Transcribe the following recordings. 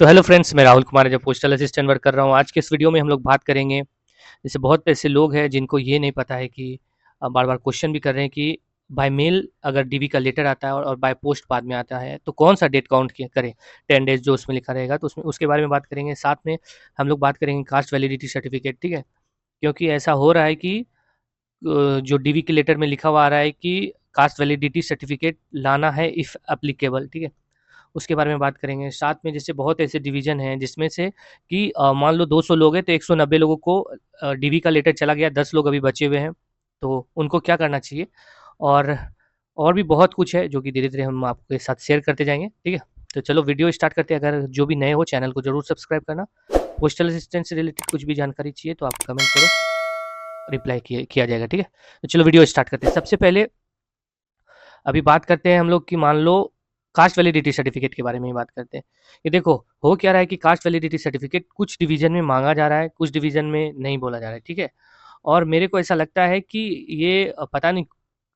तो hello friends, मैं राहुल कुमार, जो पोस्टल असिस्टेंट वर्क कर रहा हूँ। आज के इस वीडियो में हम लोग बात करेंगे, जैसे बहुत ऐसे लोग हैं जिनको ये नहीं पता है कि बार बार क्वेश्चन भी कर रहे हैं कि बाय मेल अगर डीवी का लेटर आता है और बाय पोस्ट बाद में आता है तो कौन सा डेट काउंट करें, 10 डेज जो उसमें लिखा रहेगा, तो उसमें उसके बारे में बात करेंगे। साथ में हम लोग बात करेंगे कास्ट वैलिडिटी सर्टिफिकेट, ठीक है। क्योंकि ऐसा हो रहा है कि जो डीवी के लेटर में लिखा हुआ आ रहा है कि कास्ट वैलिडिटी सर्टिफिकेट लाना है इफ़ एप्लीकेबल, ठीक है। उसके बारे में बात करेंगे। साथ में जैसे बहुत ऐसे डिवीज़न हैं जिसमें से कि मान लो 200 लोग हैं तो 190 लोगों को डीवी का लेटर चला गया, 10 लोग अभी बचे हुए हैं, तो उनको क्या करना चाहिए? और और भी बहुत कुछ है जो कि धीरे-धीरे हम आपके साथ शेयर करते जाएँगे, ठीक है? तो चलो वीडियो स्टार्ट करते हैं। अगर जो भी नए हो चैनल को ज़रूर सब्सक्राइब करना। पोस्टल असिस्टेंट से रिलेटेड कुछ भी जानकारी चाहिए तो आप कमेंट करो, रिप्लाई किया जाएगा, ठीक है? तो चलो वीडियो स्टार्ट करते हैं। सबसे पहले अभी बात करते हैं हम लोग कि मान लो कास्ट वैलिडिटी सर्टिफिकेट के बारे में ही बात करते हैं। ये देखो, हो क्या रहा है कि कास्ट वैलिडिटी सर्टिफिकेट कुछ डिवीज़न में माँगा जा रहा है, कुछ डिवीज़न में नहीं बोला जा रहा है, ठीक है? और मेरे को ऐसा लगता है कि ये पता नहीं,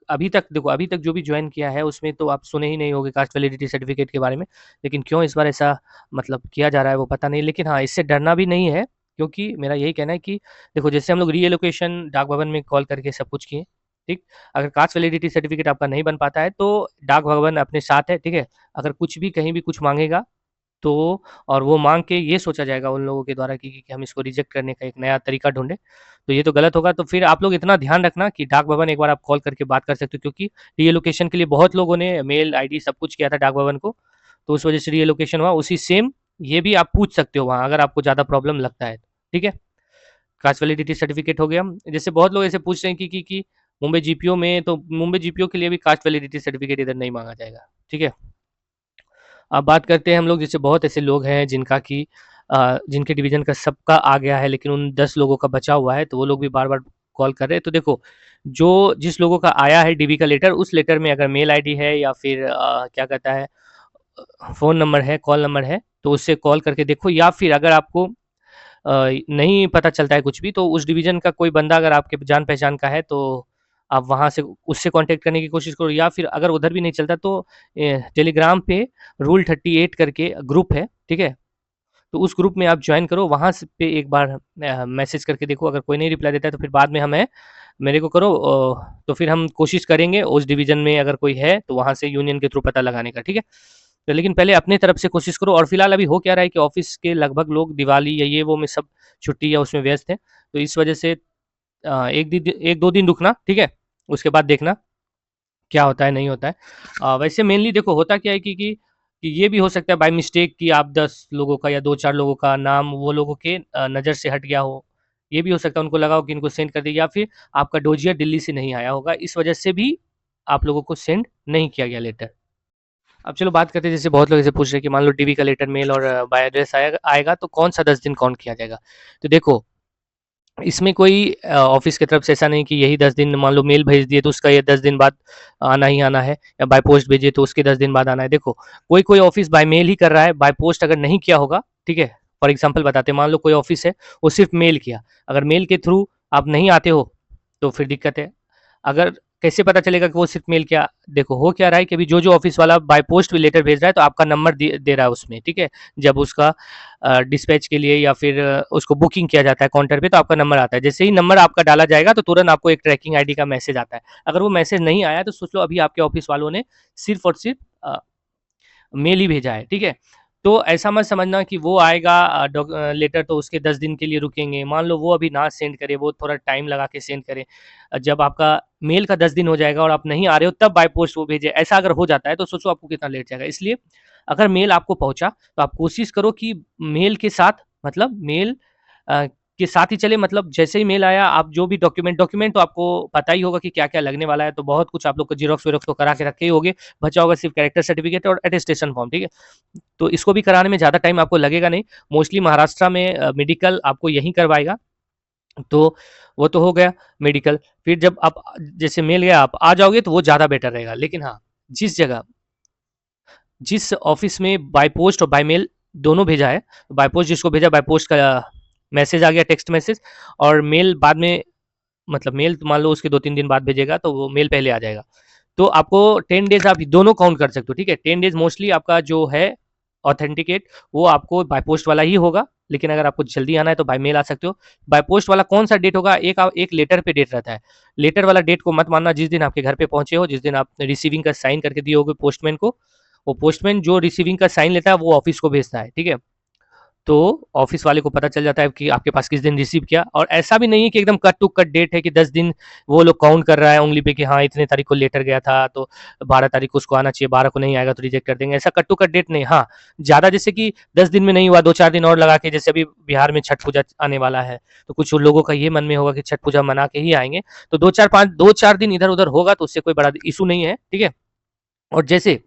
अभी तक देखो, अभी तक जो भी जॉइन किया है उसमें तो आप सुने ही नहीं होंगे कास्ट वैलिडिटी सर्टिफिकेट के बारे में। लेकिन क्यों इस बार ऐसा मतलब किया जा रहा है वो पता नहीं। लेकिन हाँ, इससे डरना भी नहीं है, क्योंकि मेरा यही कहना है कि देखो, जैसे हम लोग रीएलोकेशन डाक भवन में कॉल करके सब कुछ किए, ठीक? अगर कास्ट वैलिडिटी सर्टिफिकेट आपका नहीं बन पाता है तो डाक भवन अपने साथ है, ठीक है? अगर कुछ भी कहीं भी कुछ माँगेगा तो, और वो माँग के ये सोचा जाएगा उन लोगों के द्वारा कि हम इसको रिजेक्ट करने का एक नया तरीका ढूँढें, तो ये तो गलत होगा। तो फिर आप लोग इतना ध्यान रखना कि डाक भवन एक बार आप कॉल करके बात कर सकते हो, क्योंकि रीलोकेशन के लिए बहुत लोगों ने मेल आईडी सब कुछ किया था डाक भवन को, तो उस वजह से रीलोकेशन हुआ। उसी सेम ये भी आप पूछ सकते हो वहाँ, अगर आपको ज़्यादा प्रॉब्लम लगता है, ठीक है? कास्ट वैलिडिटी सर्टिफिकेट हो गया। जैसे बहुत लोग ऐसे पूछ रहे हैं कि मुंबई जीपीओ में, तो मुंबई जीपीओ के लिए भी कास्ट वैलिडिटी सर्टिफिकेट इधर नहीं माँगा जाएगा, ठीक है? अब बात करते हैं हम लोग, जैसे बहुत ऐसे लोग हैं जिनका कि जिनके डिवीज़न का सबका आ गया है लेकिन उन 10 लोगों का बचा हुआ है, तो वो लोग भी बार-बार कॉल कर रहे हैं। तो देखो, जो जिस लोगों का आया है डीवी का लेटर, उस लेटर में अगर मेल आईडी है या फिर क्या कहता है, फ़ोन नंबर है, कॉल नंबर है, तो उससे कॉल करके देखो। या फिर अगर आपको नहीं पता चलता है कुछ भी, तो उस डिवीज़न का कोई बंदा अगर आपके जान-पहचान का है तो आप वहाँ से उससे कॉन्टैक्ट करने की कोशिश करो। या फिर अगर उधर भी नहीं चलता तो टेलीग्राम पे रूल 38 करके ग्रुप है, ठीक है? तो उस ग्रुप में आप जॉइन करो, वहाँ से पे एक बार मैसेज करके देखो। अगर कोई नहीं रिप्लाई देता है तो फिर बाद में हमें मेरे को करो, तो फिर हम कोशिश करेंगे उस डिवीज़न में अगर कोई है तो वहाँ से यूनियन के थ्रू पता लगाने का, ठीक है? तो लेकिन पहले अपनी तरफ से कोशिश करो। और फिलहाल अभी हो क्या रहा है कि ऑफ़िस के लगभग लोग दिवाली या ये वो में सब छुट्टी या उसमें व्यस्त हैं। तो इस वजह से 1-2 दिन रुकना, ठीक है? उसके बाद देखना क्या होता है, नहीं होता है। वैसे मेनली देखो होता क्या है कि ये भी हो सकता है बाय मिस्टेक कि आप 10 लोगों का या 2-4 लोगों का नाम वो लोगों के नज़र से हट गया हो। ये भी हो सकता है, उनको लगा हो कि इनको सेंड कर दें, या फिर आपका डोजियर दिल्ली से नहीं आया होगा, इस वजह से भी आप लोगों को सेंड नहीं किया गया लेटर। अब चलो बात करते हैं, जैसे बहुत लोग ऐसे पूछ रहे हैं कि मान लो डीवी का लेटर मेल और बाय एड्रेस आएगा आएगा तो कौन-सा 10 दिन काउंट किया जाएगा? तो देखो, इसमें कोई ऑफ़िस की तरफ से ऐसा नहीं कि यही 10 दिन, मान लो मेल भेज दिए तो उसका ये 10 दिन बाद आना ही आना है, या बाय पोस्ट भेजे तो उसके 10 दिन बाद आना है। देखो, कोई-कोई ऑफ़िस बाय मेल ही कर रहा है, बाय पोस्ट अगर नहीं किया होगा, ठीक है? फॉर एग्ज़ाम्पल बताते हैं, मान लो कोई ऑफ़िस है, वो सिर्फ़ मेल किया, अगर मेल के थ्रू आप नहीं आते हो, तो फिर दिक्कत है। अगर कैसे पता चलेगा कि वो सिर्फ़ मेल किया? देखो, हो क्या रहा है कि अभी जो-जो ऑफ़िस वाला बाय पोस्ट भी लेटर भेज रहा है तो आपका नंबर दे रहा है उसमें, ठीक है? जब उसका डिस्पैच के लिए या फिर उसको बुकिंग किया जाता है काउंटर पे, तो आपका नंबर आता है। जैसे ही नंबर आपका डाला जाएगा तो तुरंत आपको एक ट्रैकिंग आईडी का मैसेज आता है। अगर वो मैसेज नहीं आया तो सोच लो अभी आपके ऑफ़िस वालों ने सिर्फ़ और सिर्फ़ मेल ही भेजा है, ठीक है? तो ऐसा मत समझना कि वो आएगा लेटर तो उसके 10 दिन के लिए रुकेंगे। मान लो वो अभी ना सेंड करे, वो थोड़ा टाइम लगा के सेंड करे। जब आपका मेल का 10 दिन हो जाएगा और आप नहीं आ रहे हो तब बाय पोस्ट वो भेजे, ऐसा अगर हो जाता है तो सोचो आपको कितना लेट जाएगा। इसलिए अगर मेल आपको पहुँचा तो आप कोशिश करो कि मेल के साथ, मतलब मेल अ, के साथ ही चले, मतलब जैसे ही मेल आया आप जो भी डॉक्यूमेंट तो आपको पता ही होगा कि क्या-क्या लगने वाला है, तो बहुत कुछ आप लोग को ज़ेरॉक्स-वेरॉक्स तो करा के रखे ही होंगे। बचा होगा सिर्फ़ कैरेक्टर सर्टिफ़िकेट और अटेस्टेशन फॉर्म, ठीक है? तो इसको भी कराने में ज़्यादा टाइम आपको लगेगा नहीं। मोस्टली महाराष्ट्र में मेडिकल आपको यहीं करवाएगा, तो वो तो हो गया मेडिकल। फिर जब आप जैसे मेल गया आप आ जाओगे तो वो ज़्यादा बेटर रहेगा। लेकिन हाँ, जिस जगह जिस ऑफ़िस में बाय पोस्ट और बाय मेल दोनों भेजा है, बाय पोस्ट जिसको भेजा, बाय पोस्ट का मैसेज आ गया, टेक्स्ट मैसेज, और मेल बाद में, मतलब मेल तो मान लो उसके 2-3 दिन बाद भेजेगा तो वो मेल पहले आ जाएगा। तो आपको 10 डेज़ आप दोनों काउंट कर सकते हो, ठीक है? 10 डेज़ मोस्टली आपका जो है ऑथेंटिकेट, वो आपको बाय पोस्ट वाला ही होगा, लेकिन अगर आपको जल्दी आना है तो बाय मेल आ सकते हो। बाय पोस्ट वाला कौन सा डेट होगा, एक लेटर पे डेट रहता है। लेटर वाला डेट को मत मानना, जिस दिन आपके घर पे पहुंचे हो, जिस दिन आप रिसीविंग का साइन करके दिए होगे पोस्टमैन को, वो पोस्टमैन जो रिसीविंग का साइन लेता है वो ऑफिस को भेजता है, ठीक है। तो ऑफिस वाले को पता चल जाता है कि आपके पास किस दिन रिसीव किया। और ऐसा भी नहीं है कि एकदम कट टू कट डेट है कि 10 दिन वो लोग काउंट कर रहा है उंगली पे कि हाँ इतने तारीख को लेटर गया था तो 12 तारीख को उसको आना चाहिए, 12 को नहीं आएगा तो रिजेक्ट कर देंगे, ऐसा कट टू कट डेट नहीं। हाँ, ज़्यादा जैसे कि 10 दिन में नहीं हुआ, 2-4 दिन और लगा के, जैसे अभी बिहार में छठ पूजा आने वाला है, तो कुछ लोगों का ये मन में होगा कि छठ पूजा मना के ही आएंगे, तो 2-4 दिन इधर उधर होगा तो उससे कोई बड़ा इशू नहीं है, ठीक है। और जैसे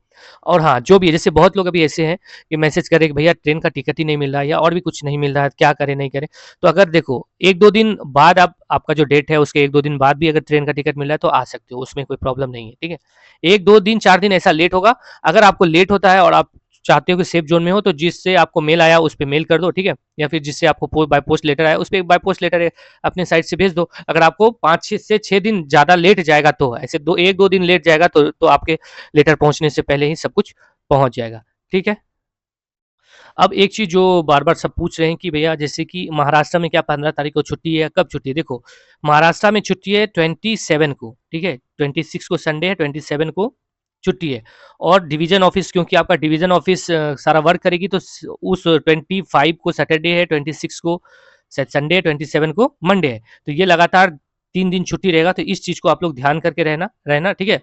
और हाँ, जो भी है, जैसे बहुत लोग अभी ऐसे हैं कि मैसेज करे कि भैया ट्रेन का टिकट ही नहीं मिल रहा है या और भी कुछ नहीं मिल रहा है, क्या करें नहीं करें। तो अगर देखो 1-2 दिन बाद आपका जो डेट है उसके 1-2 दिन बाद भी अगर ट्रेन का टिकट मिल रहा है तो आ सकते हो, उसमें कोई प्रॉब्लम नहीं है, ठीक है। 1-2 दिन 4 दिन ऐसा लेट होगा। अगर आपको लेट होता है और आप चाहते हो कि सेफ जोन में हो, तो जिससे आपको मेल आया उस पे मेल कर दो, ठीक है। या फिर जिससे आपको बाय पोस्ट लेटर आया उस पे बाय पोस्ट लेटर अपने साइड से भेज दो। अगर आपको 5 से 6 दिन ज़्यादा लेट जाएगा, तो ऐसे 1-2 दिन लेट जाएगा तो आपके लेटर पहुंचने से पहले ही सब कुछ पहुंच जाएगा, ठीक है। अब एक चीज़ जो बार-बार सब पूछ रहे हैं कि भैया जैसे कि महाराष्ट्र में क्या 15 तारीख को छुट्टी है या कब छुट्टी है? देखो, महाराष्ट्र में छुट्टी है 27 को, ठीक है? 26 को संडे है, 27 को छुट्टी है। और डिवीज़न ऑफ़िस, क्योंकि आपका डिवीज़न ऑफ़िस सारा वर्क करेगी, तो उस 25 को सैटरडे है, 26 को संडे है, 27 को मंडे है। तो ये लगातार 3 दिन छुट्टी रहेगा, तो इस चीज़ को आप लोग ध्यान करके रहना, ठीक है?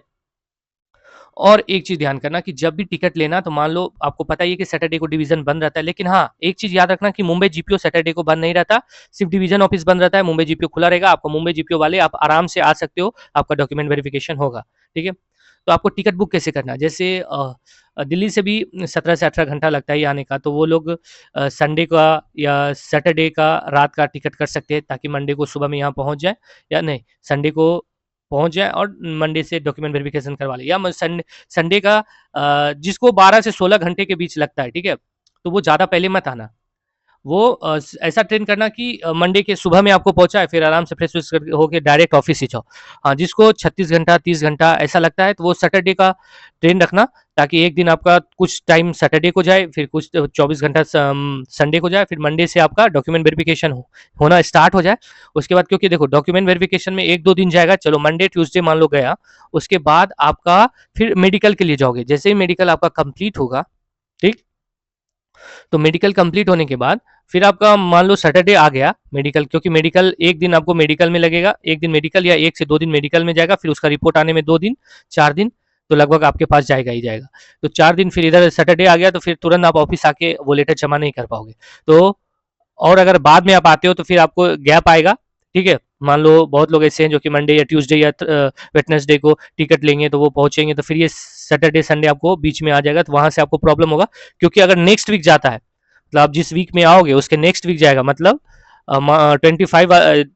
और एक चीज़ ध्यान करना कि जब भी टिकट लेना, तो मान लो आपको पता ही है कि सैटरडे को डिवीज़न बंद रहता है, लेकिन हाँ, एक चीज़ याद रखना कि मुंबई जीपीओ सैटरडे को बंद नहीं रहता, सिर्फ डिवीज़न ऑफिस बंद रहता है, मुंबई जीपीओ खुला रहेगा। आपको मुंबई जीपीओ वाले आप आराम से आ सकते हो, आपका डॉक्यूमेंट वेरिफिकेशन होगा, ठीक है। तो आपको टिकट बुक कैसे करना है? जैसे दिल्ली से भी 17 से 18 घंटा लगता है ये आने का, तो वो लोग संडे का या सैटरडे का रात का टिकट कर सकते हैं, ताकि मंडे को सुबह में यहाँ पहुँच जाए, या नहीं संडे को पहुँच जाए और मंडे से डॉक्यूमेंट वेरिफिकेशन करवा ले, या संडे का जिसको 12 से 16 घंटे के बीच लगता है, ठीक है? तो वो ज़्यादा पहले मत आना। वो ऐसा ट्रेन करना कि मंडे के सुबह में आपको पहुँचाए, फिर आराम से फ्रेश व्रेश होके डायरेक्ट ऑफिस ही जाओ। हाँ, जिसको 36 घंटा 30 घंटा ऐसा लगता है, तो वो सैटरडे का ट्रेन रखना, ताकि एक दिन आपका कुछ टाइम सैटरडे को जाए, फिर कुछ 24 घंटा संडे को जाए, फिर मंडे से आपका डॉक्यूमेंट वेरिफिकेशन होना स्टार्ट हो जाए। उसके बाद, क्योंकि देखो डॉक्यूमेंट वेरिफिकेशन में 1-2 दिन जाएगा, चलो मंडे ट्यूसडे मान लो गया, उसके बाद आपका फिर मेडिकल के लिए जाओगे। जैसे ही मेडिकल आपका कंप्लीट होगा, ठीक, तो मेडिकल कंप्लीट होने के बाद फिर आपका मान लो सैटरडे आ गया मेडिकल, क्योंकि मेडिकल एक दिन आपको मेडिकल में लगेगा, एक दिन मेडिकल या 1 से 2 दिन मेडिकल में जाएगा, फिर उसका रिपोर्ट आने में 2 दिन 4 दिन, तो लगभग आपके पास जाएगा ही जाएगा। तो 4 दिन फिर इधर सैटरडे आ गया, तो फिर तुरंत आप ऑफिस आके वो लेटर जमा नहीं कर पाओगे। तो और अगर बाद में आप आते हो तो फिर आपको गैप आएगा, ठीक है। मान लो बहुत लोग ऐसे हैं जो कि मंडे या ट्यूसडे या वेडनेसडे को टिकट लेंगे, तो वो पहुंचेंगे, तो फिर ये सैटरडे संडे आपको बीच में आ जाएगा, तो वहां से आपको प्रॉब्लम होगा। क्योंकि अगर नेक्स्ट वीक जाता है, मतलब आप जिस वीक में आओगे उसके नेक्स्ट वीक जाएगा, मतलब 25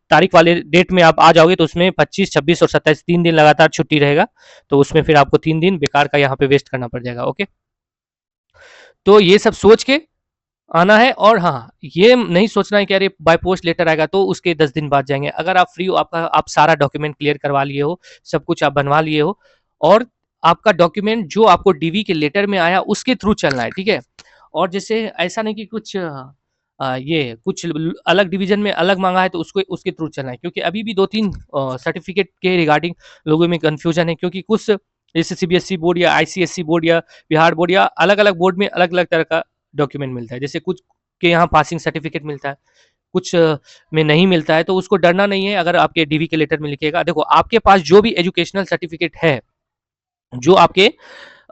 तारीख वाले डेट में आप आ जाओगे, तो उसमें 25, 26 और 27 3 दिन लगातार छुट्टी रहेगा, तो उसमें फिर आपको 3 दिन बेकार का यहाँ पे वेस्ट करना पड़ जाएगा। ओके, तो ये सब सोच के आना है। और हाँ, ये नहीं सोचना है कि अरे बाय पोस्ट लेटर आएगा तो उसके 10 दिन बाद जाएंगे। अगर आप फ्री हो, आप सारा डॉक्यूमेंट क्लियर करवा लिए हो, सब कुछ आप बनवा लिए हो, और आपका डॉक्यूमेंट जो आपको डीवी के लेटर में आया उसके थ्रू चलना है, ठीक है। और जैसे ऐसा नहीं कि कुछ ये कुछ अलग डिवीजन में अलग मांगा है तो उसको उसके थ्रू चलना है, क्योंकि अभी भी 2-3 सर्टिफिकेट के रिगार्डिंग लोगों में कंफ्यूजन है, क्योंकि कुछ जैसे सीबीएसई बोर्ड या आईसीएसई बोर्ड या बिहार बोर्ड या अलग अलग बोर्ड में अलग अलग तरह का डॉक्यूमेंट मिलता है। जैसे कुछ के यहाँ पासिंग सर्टिफिकेट मिलता है, कुछ में नहीं मिलता है, तो उसको डरना नहीं है। अगर आपके डीवी के लेटर में लिखेगा, देखो आपके पास जो भी एजुकेशनल सर्टिफिकेट है, जो आपके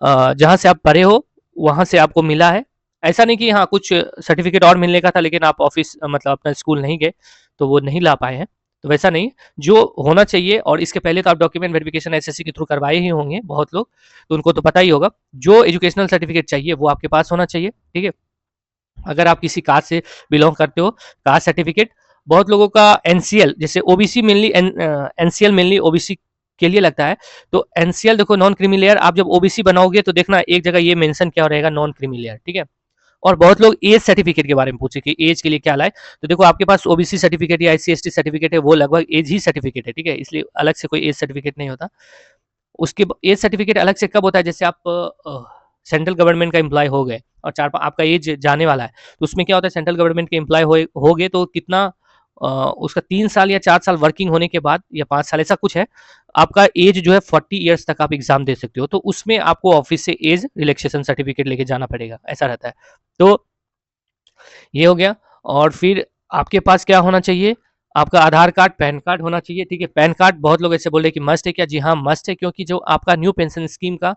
जहाँ से आप पढ़े हो वहाँ से आपको मिला है, ऐसा नहीं कि हाँ कुछ सर्टिफिकेट और मिलने का था लेकिन आप ऑफिस मतलब अपना स्कूल नहीं गए तो वो नहीं ला पाए हैं, तो वैसा नहीं। जो होना चाहिए, और इसके पहले तो आप डॉक्यूमेंट वेरिफिकेशन एसएससी के थ्रू करवाए ही होंगे बहुत लोग, तो उनको तो पता ही होगा। जो एजुकेशनल सर्टिफिकेट चाहिए वो आपके पास होना चाहिए, ठीक है। अगर आप किसी कास्ट से बिलोंग करते हो, कास्ट सर्टिफिकेट, बहुत लोगों का एनसीएल, जैसे OBC mainly NCL mainly OBC के लिए लगता है, तो एनसीएल देखो नॉन क्रीमी, आप जब ओबीसी बनाओगे तो देखना एक जगह ये मेंशन क्या रहेगा, नॉन क्रीमी, ठीक है। और बहुत लोग एज सर्टिफिकेट के बारे में पूछे कि एज के लिए क्या लाए, तो देखो आपके पास ओबीसी सर्टिफिकेट या एससी/एसटी सर्टिफिकेट है, वो लगभग एज ही सर्टिफिकेट है, ठीक है, इसलिए अलग से कोई एज सर्टिफिकेट नहीं होता। उसके एज सर्टिफिकेट अलग से कब होता है, जैसे आप सेंट्रल गवर्नमेंट का एम्प्लॉय हो गए, और आपका एज जाने वाला है, तो उसमें क्या होता है, सेंट्रल गवर्नमेंट के एम्प्लॉय होगे तो कितना उसका 3 साल या 4 साल वर्किंग होने के बाद या 5 साल ऐसा कुछ है, आपका एज जो है 40 ईयर्स तक आप एग्जाम दे सकते हो, तो उसमें आपको ऑफिस से एज रिलैक्सेशन सर्टिफिकेट लेके जाना पड़ेगा, ऐसा रहता है। तो ये हो गया। और फिर आपके पास क्या होना चाहिए, आपका आधार कार्ड, पैन कार्ड होना चाहिए, ठीक है। पैन कार्ड बहुत लोग ऐसे बोल रहे हैं कि मस्ट है क्या, जी हाँ मस्ट है, क्योंकि जो आपका न्यू पेंशन स्कीम का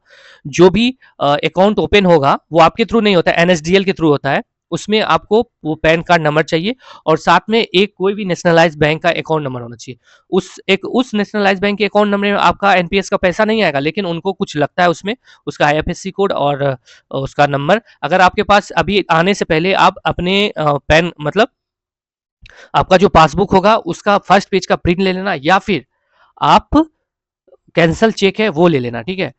जो भी अकाउंट ओपन होगा वो आपके थ्रू नहीं होता है, एनएसडीएल के थ्रू होता है, उसमें आपको वो पैन कार्ड नंबर चाहिए और साथ में एक कोई भी नेशनलाइज्ड बैंक का अकाउंट नंबर होना चाहिए। उस नेशनलाइज्ड बैंक के अकाउंट नंबर में आपका एनपीएस का पैसा नहीं आएगा, लेकिन उनको कुछ लगता है उसमें, उसका आईएफएससी कोड और उसका नंबर। अगर आपके पास अभी आने से पहले आप अपने पैन मतलब आपका जो पासबुक होगा उसका फर्स्ट पेज का प्रिंट ले लेना, या फिर आप कैंसल चेक है वो ले लेना, ठीक है।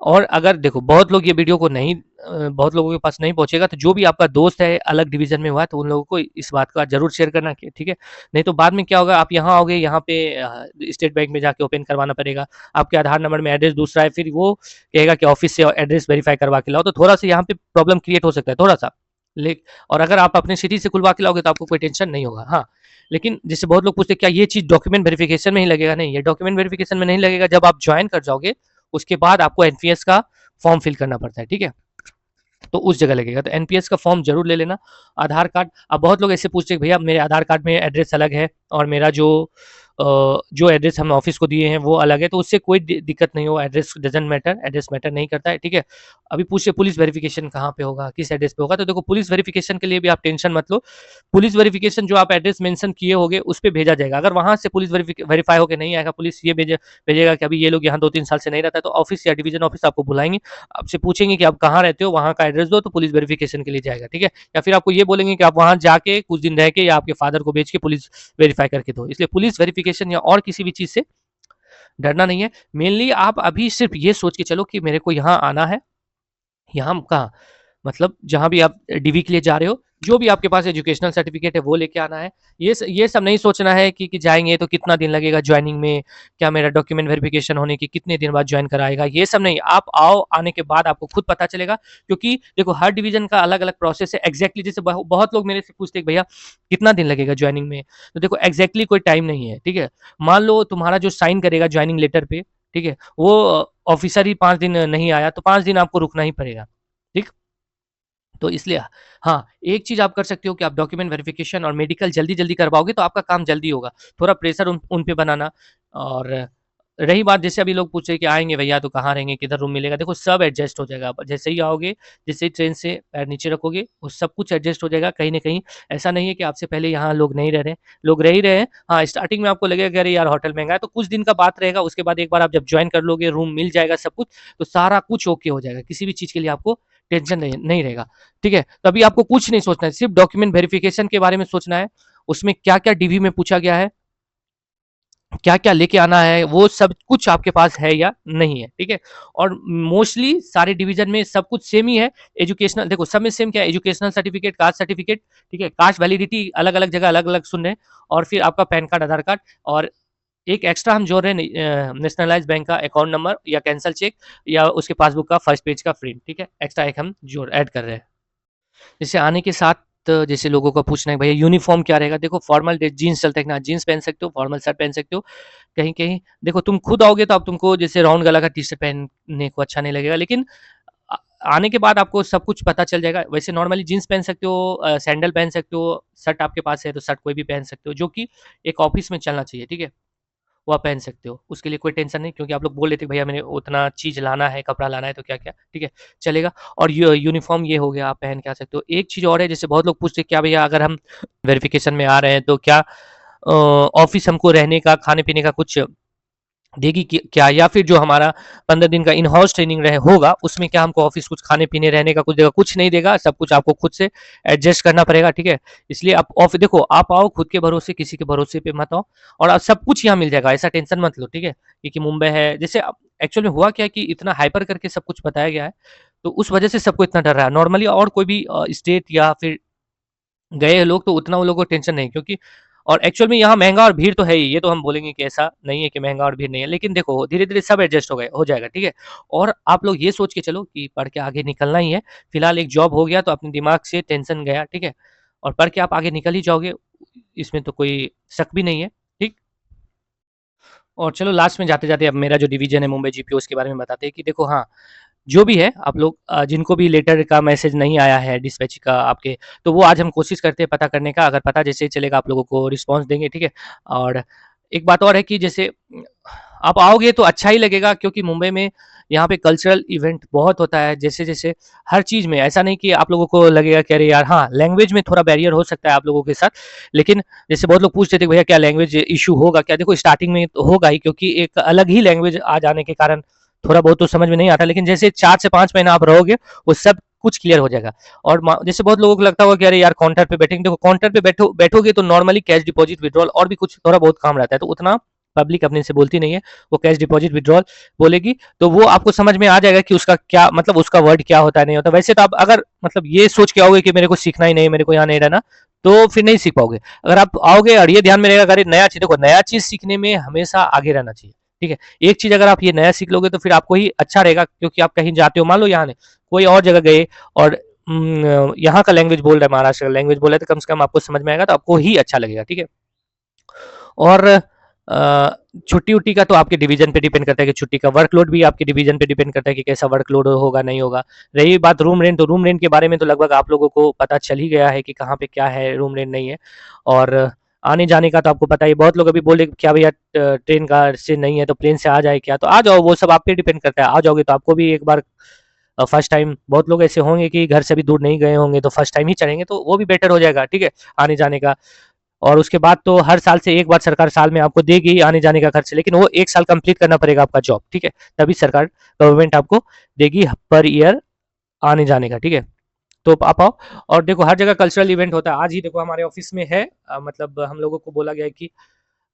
और अगर देखो बहुत लोग ये वीडियो को नहीं बहुत लोगों के पास नहीं पहुंचेगा, तो जो भी आपका दोस्त है अलग डिवीजन में हुआ है तो उन लोगों को इस बात का जरूर शेयर करना, ठीक है। नहीं तो बाद में क्या होगा, आप यहाँ आओगे, यहाँ पे स्टेट बैंक में जाके ओपन करवाना पड़ेगा, आपके आधार नंबर में एड्रेस दूसरा है, फिर वो कहेगा कि ऑफिस से एड्रेस वेरीफाई करवा के लाओ, तो थोड़ा सा यहाँ पे प्रॉब्लम क्रिएट हो सकता है, थोड़ा सा। ले और अगर आप अपने सिटी से खुलवा के लाओगे तो आपको कोई टेंशन नहीं होगा। हाँ, लेकिन जैसे बहुत लोग पूछते हैं क्या ये चीज़ डॉक्यूमेंट वेरिफिकेशन में ही लगेगा, नहीं, ये डॉक्यूमेंट वेरिफिकेशन में नहीं लगेगा, जब आप ज्वाइन कर जाओगे उसके बाद आपको एनपीएस का फॉर्म फिल करना पड़ता है, ठीक है। तो उस जगह लगेगा, तो एनपीएस का फॉर्म जरूर ले लेना। आधार कार्ड, अब बहुत लोग ऐसे पूछते हैं भैया मेरे आधार कार्ड में एड्रेस अलग है और मेरा जो एड्रेस हम ऑफिस को दिए हैं वो अलग है, तो उससे कोई दिक्कत नहीं हो, address doesn't matter, address matter नहीं करता है, ठीक है। अभी पूछे पुलिस वेरिफिकेशन कहाँ पे होगा, किस एड्रेस पे होगा, तो देखो पुलिस वेरिफिकेशन के लिए भी आप टेंशन मत लो। पुलिस वेरिफिकेशन जो आप एड्रेस मेंशन किए होगे उस पर भेजा जाएगा, अगर वहां से पुलिस वेरीफाई होकर नहीं आएगा, पुलिस ये भेजेगा कि अभी ये लोग यहाँ 2-3 साल से नहीं रहता है, तो ऑफिस या डिवीजन ऑफिस आपको बुलाएंगे, आपसे पूछेंगे कि आप कहाँ रहते हो, वहाँ का एड्रेस दो, तो पुलिस वेरिफिकेशन के लिए जाएगा, ठीक है। या फिर आपको ये बोलेंगे कि आप वहाँ जाके कुछ दिन रह के या आपके फादर को भेज के पुलिस वेरीफाई करके दो। इसलिए पुलिस वेरिफिकेशन या और किसी भी चीज़ से डरना नहीं है। मेनली आप अभी सिर्फ ये सोच के चलो कि मेरे को यहाँ आना है, यहाँ कहाँ, मतलब जहाँ भी आप डीवी के लिए जा रहे हो, जो भी आपके पास एजुकेशनल सर्टिफिकेट है वो लेके आना है। ये सब नहीं सोचना है कि जाएंगे तो कितना दिन लगेगा ज्वाइनिंग में, क्या मेरा डॉक्यूमेंट वेरिफिकेशन होने की कितने दिन बाद ज्वाइन कराएगा, ये सब नहीं। आप आओ, आने के बाद आपको खुद पता चलेगा, क्योंकि देखो हर डिवीजन का अलग अलग प्रोसेस है। एग्जैक्टली जैसे बहुत लोग मेरे से पूछते हैं भैया कितना दिन लगेगा ज्वाइनिंग में, तो देखो एग्जैक्टली कोई टाइम नहीं है, ठीक है। मान लो तुम्हारा जो साइन करेगा ज्वाइनिंग लेटर पे, ठीक है, वो ऑफिसर ही 5 दिन नहीं आया, तो 5 दिन आपको रुकना ही पड़ेगा, ठीक। तो इसलिए हाँ, एक चीज़ आप कर सकते हो कि आप डॉक्यूमेंट वेरिफिकेशन और मेडिकल जल्दी-जल्दी करवाओगे तो आपका काम जल्दी होगा। थोड़ा प्रेशर उन पे बनाना। और रही बात, जैसे अभी लोग पूछ रहे हैं कि आएँगे भैया तो कहाँ रहेंगे, किधर रूम मिलेगा? देखो सब एडजस्ट हो जाएगा। आप जैसे ही आओगे, जैसे ही ट्रेन से पैर नीचे रखोगे, वो सब कुछ एडजस्ट हो जाएगा कहीं न कहीं। ऐसा नहीं है कि आपसे पहले यहाँ लोग नहीं रह रहे हैं, लोग रह ही रहे हैं। हाँ, स्टार्टिंग में आपको लगेगा कि अरे यार होटल महँगा है, तो कुछ दिन का बात रहेगा। उसके बाद एक बार आप जब जॉइन कर लोगे, रूम मिल जाएगा सब कुछ, तो सारा कुछ ओके हो जाएगा। किसी भी चीज़ के लिए आपको टेंशन नहीं नहीं रहेगा, ठीक है? तो अभी आपको कुछ नहीं सोचना है, सिर्फ डॉक्यूमेंट वेरिफिकेशन के बारे में सोचना है। उसमें क्या-क्या डीवी में पूछा गया है, क्या-क्या लेके आना है, वो सब कुछ आपके पास है या नहीं है, ठीक है? और मोस्टली सारे डिवीज़न में सब कुछ सेम ही है। एजुकेशनल देखो सब में सेम क्या है, एजुकेशनल सर्टिफिकेट, कास्ट सर्टिफिकेट, ठीक है? कास्ट वैलिडिटी अलग-अलग जगह अलग-अलग सुन रहे हैं, और फिर आपका पैन कार्ड, आधार कार्ड, और एक एक्स्ट्रा हम जोड़ रहे हैं नेशनलाइज्ड बैंक का अकाउंट नंबर या कैंसल चेक या उसके पासबुक का फर्स्ट पेज का प्रिंट, ठीक है? एक्स्ट्रा एक हम जोड़ ऐड कर रहे हैं। जैसे आने के साथ जैसे लोगों का पूछना है भैया यूनिफॉर्म क्या रहेगा, देखो फॉर्मल जीन्स चलता है ना, जीन्स पहन सकते हो, फॉर्मल शर्ट पहन सकते हो। कहीं कहीं देखो तुम खुद आओगे तो अब तुमको जैसे राउंड गला का टी शर्ट पहनने को अच्छा नहीं लगेगा, लेकिन आ- आने के बाद आपको सब कुछ पता चल जाएगा। वैसे नॉर्मली जीन्स पहन सकते हो, सैंडल पहन सकते हो, शर्ट आपके पास है तो शर्ट कोई भी पहन सकते हो, जो कि एक ऑफिस में चलना चाहिए, ठीक है। वो आप पहन सकते हो, उसके लिए कोई टेंशन नहीं, क्योंकि आप लोग बोल रहे थे भैया मैंने उतना चीज़ लाना है, कपड़ा लाना है, तो क्या-क्या, ठीक है, चलेगा। और यूनिफ़ॉर्म ये हो गया, आप पहन के आ सकते हो। एक चीज़ और है, जैसे बहुत लोग पूछते हैं क्या भैया अगर हम वेरिफ़िकेशन में आ रहे हैं तो क्या ऑफ़िस हमको रहने का, खाने-पीने का कुछ देगी क्या, या फिर जो हमारा 15 दिन का इन हाउस ट्रेनिंग रहे होगा उसमें क्या हमको ऑफिस कुछ खाने पीने रहने का कुछ देगा? कुछ नहीं देगा, सब कुछ आपको खुद से एडजस्ट करना पड़ेगा, ठीक है। इसलिए आप ऑफ देखो आप आओ खुद के भरोसे, किसी के भरोसे पे मत आओ, और अब सब कुछ यहाँ मिल जाएगा, ऐसा टेंशन मत लो, ठीक है। क्योंकि मुंबई है, जैसे एक्चुअल में हुआ क्या है कि इतना हाइपर करके सब कुछ बताया गया है, तो उस वजह से सबको इतना डर रहा है। नॉर्मली और कोई भी स्टेट या फिर गए लोग तो उतना उन लोगों को टेंशन नहीं, क्योंकि और एक्चुअल में यहाँ महँगा और भीड़ तो है ही, ये तो हम बोलेंगे कि ऐसा नहीं है कि महँगा और भीड़ नहीं है, लेकिन देखो धीरे-धीरे सब एडजस्ट हो जाएगा, ठीक है? और आप लोग ये सोच के चलो कि पढ़ के आगे निकलना ही है, फिलहाल एक जॉब हो गया तो अपने दिमाग से टेंशन गया, ठीक है? और पढ़ के आप आगे निकल ही जाओगे, इसमें तो कोई शक भी नहीं है, ठीक? और चलो लास्ट में जाते-जाते अब मेरा जो डिवीज़न है मुंबई जीपीओ उसके बारे में बताते हैं कि देखो हाँ, जो भी है आप लोग जिनको भी लेटर का मैसेज नहीं आया है डिस्पैच का आपके, तो वो आज हम कोशिश करते हैं पता करने का, अगर पता जैसे ही चलेगा आप लोगों को रिस्पॉन्स देंगे, ठीक है? और एक बात और है कि जैसे आप आओगे तो अच्छा ही लगेगा, क्योंकि मुंबई में यहाँ पे कल्चरल इवेंट बहुत होता है, जैसे-जैसे हर चीज़ में, ऐसा नहीं कि आप लोगों को लगेगा कि अरे यार हाँ, लैंग्वेज में थोड़ा बैरियर हो सकता है आप लोगों के साथ, लेकिन जैसे बहुत लोग पूछते थे कि भैया क्या लैंग्वेज इश्यू होगा क्या? देखो स्टार्टिंग में तो होगा ही, क्योंकि एक अलग ही लैंग्वेज आ जाने के कारण थोड़ा बहुत तो समझ में नहीं आता, लेकिन जैसे 4 से 5 महीना आप रहोगे, वो सब कुछ क्लियर हो जाएगा। और जैसे बहुत लोगों को लगता होगा कि अरे यार काउंटर पे बैठेंगे, देखो काउंटर पे बैठोगे तो नॉर्मली कैश डिपॉजिट विड्रॉल और भी कुछ थोड़ा बहुत काम रहता है, तो उतना पब्लिक अपने से बोलती नहीं है, वो कैश डिपॉजिट विड्रॉल बोलेगी, तो वो आपको समझ में आ जाएगा कि उसका क्या मतलब, उसका वर्ड क्या होता है नहीं होता। वैसे तो आप अगर मतलब ये सोच के आओगे कि मेरे को सीखना ही नहीं, मेरे को यहाँ नहीं रहना, तो फिर नहीं सीख पाओगे। अगर आप आओगे और ये ध्यान में रहेगा, अगर नया चीज, देखो नया चीज सीखने में हमेशा आगे रहना चाहिए, ठीक है? एक चीज अगर आप ये नया सीख लोगे तो फिर आपको ही अच्छा रहेगा, क्योंकि आप कहीं जाते हो, मान लो यहाँ नहीं, कोई और जगह गए और यहाँ का लैंग्वेज बोल रहा है, महाराष्ट्र का लैंग्वेज बोल रहा है, तो कम से कम आपको समझ में आएगा, तो आपको ही अच्छा लगेगा, ठीक है? और छुट्टी-वुट्टी का तो आपके डिवीज़न पे डिपेंड करता है कि छुट्टी का वर्कलोड भी आपके डिवीज़न पे डिपेंड करता है कि कैसा वर्कलोड होगा, नहीं होगा। रही बात रूम रेंट, तो रूम रेंट के बारे में तो लगभग आप लोगों को पता चल ही गया है कि कहाँ पे क्या है, रूम रेंट नहीं है। और आने-जाने का तो आपको पता ही है, बहुत लोग अभी बोल रहे हैं क्या भैया ट्रेन का से नहीं है तो प्लेन से आ जाए क्या? तो आ जाओ, वो सब आप पे डिपेंड करता है। आ जाओगे तो आपको भी एक बार फर्स्ट टाइम, बहुत लोग ऐसे होंगे कि घर से भी दूर नहीं गए होंगे तो फर्स्ट टाइम ही चढ़ेंगे, तो वो भी बेटर हो जाएगा, ठीक है? आने-जाने का। और उसके बाद तो हर साल से एक बार सरकार साल में आपको देगी ही आने-जाने का खर्च, लेकिन वो 1 साल कंप्लीट करना पड़ेगा आपका जॉब, ठीक है? तभी सरकार, गवर्नमेंट आपको देगी पर ईयर आने-जाने का, ठीक है? तो आप आओ। और देखो हर जगह कल्चरल इवेंट होता है। आज ही देखो हमारे ऑफिस में है, मतलब हम लोगों को बोला गया है कि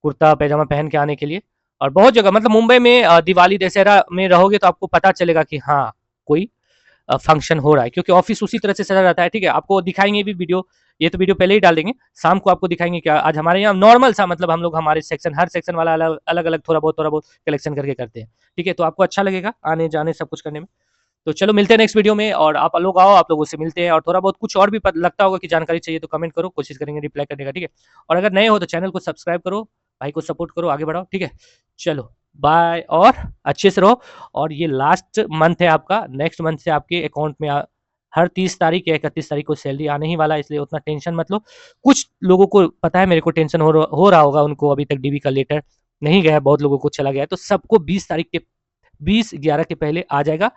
कुर्ता पैजामा पहन के आने के लिए। और बहुत जगह मतलब मुंबई में दिवाली दशहरा में रहोगे तो आपको पता चलेगा कि हाँ, कोई फंक्शन हो रहा है, क्योंकि ऑफिस उसी तरह से सजा रहता है, ठीक है? आपको दिखाएँगे भी वीडियो, ये तो वीडियो पहले ही डाल देंगे। शाम को आपको दिखाएँगे क्या आज हमारे यहाँ नॉर्मल सा, मतलब हम लोग हमारे सेक्शन, हर सेक्शन वाला अलग-अलग थोड़ा बहुत कलेक्शन करके करते हैं, ठीक है? तो आपको अच्छा लगेगा आने-जाने सब कुछ करने में। तो चलो मिलते हैं नेक्स्ट वीडियो में, और आप लोग आओ, आप लोगों से मिलते हैं, और थोड़ा बहुत कुछ और भी लगता होगा कि जानकारी चाहिए तो कमेंट करो, कोशिश करेंगे रिप्लाई करने का, ठीक है? और अगर नए हो तो चैनल को सब्सक्राइब करो, भाई को सपोर्ट करो, आगे बढ़ाओ, ठीक है? चलो बाय, और अच्छे से रहो। और ये लास्ट मंथ है आपका, नेक्स्ट मंथ से आपके अकाउंट में हर 30 तारीख या 31 तारीख को सैलरी आने ही वाला है, इसलिए उतना टेंशन मत लो। कुछ लोगों को पता है, मेरे को टेंशन हो रहा होगा, उनको अभी तक डीबी का लेटर नहीं गया है, बहुत लोगों को चला गया है, तो सबको 20 तारीख के 20/11 के पहले आ जाएगा।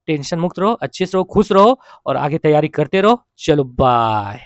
टेंशन मुक्त रहो, अच्छे से रहो, खुश रहो, और आगे तैयारी करते रहो। चलो बाय।